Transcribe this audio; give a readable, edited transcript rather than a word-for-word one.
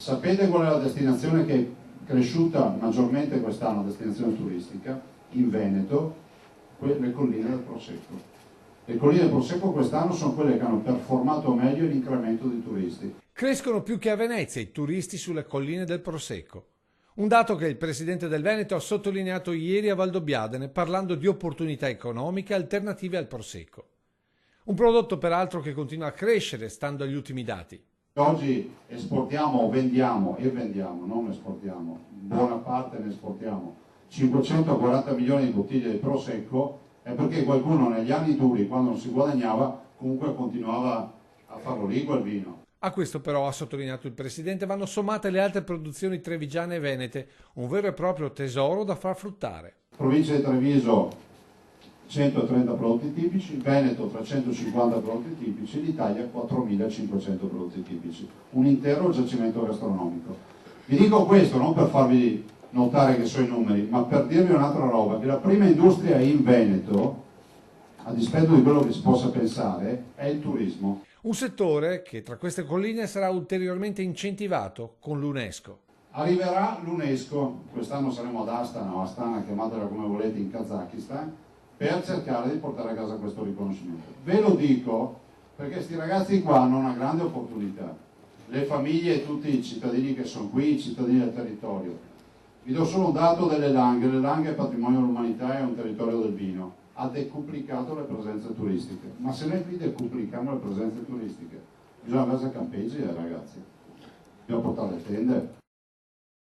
Sapete qual è la destinazione che è cresciuta maggiormente quest'anno, destinazione turistica? In Veneto, le colline del Prosecco. Le colline del Prosecco quest'anno sono quelle che hanno performato meglio l'incremento di turisti. Crescono più che a Venezia i turisti sulle colline del Prosecco. Un dato che il presidente del Veneto ha sottolineato ieri a Valdobbiadene parlando di opportunità economiche alternative al Prosecco. Un prodotto peraltro che continua a crescere stando agli ultimi dati. Oggi esportiamo, vendiamo, non esportiamo, buona parte ne esportiamo, 540 milioni di bottiglie di Prosecco, è perché qualcuno negli anni duri, quando non si guadagnava, comunque continuava a farlo lì quel vino. A questo però, ha sottolineato il presidente, vanno sommate le altre produzioni trevigiane e venete, un vero e proprio tesoro da far fruttare. Provincia di Treviso 130 prodotti tipici, Veneto 350 prodotti tipici, l'Italia 4500 prodotti tipici, un intero giacimento gastronomico. Vi dico questo non per farvi notare che so i numeri, ma per dirvi un'altra roba, che la prima industria in Veneto, a dispetto di quello che si possa pensare, è il turismo. Un settore che tra queste colline sarà ulteriormente incentivato con l'UNESCO. Arriverà l'UNESCO, quest'anno saremo ad Astana o Astana, chiamatela come volete, in Kazakistan, per cercare di portare a casa questo riconoscimento. Ve lo dico perché questi ragazzi qua hanno una grande opportunità, le famiglie e tutti i cittadini che sono qui, i cittadini del territorio. Vi do solo un dato delle Langhe: le Langhe è patrimonio dell'umanità, è un territorio del vino, ha decuplicato le presenze turistiche, ma se noi qui decuplichiamo le presenze turistiche bisogna avere campeggi ragazzi, bisogna portare le tende.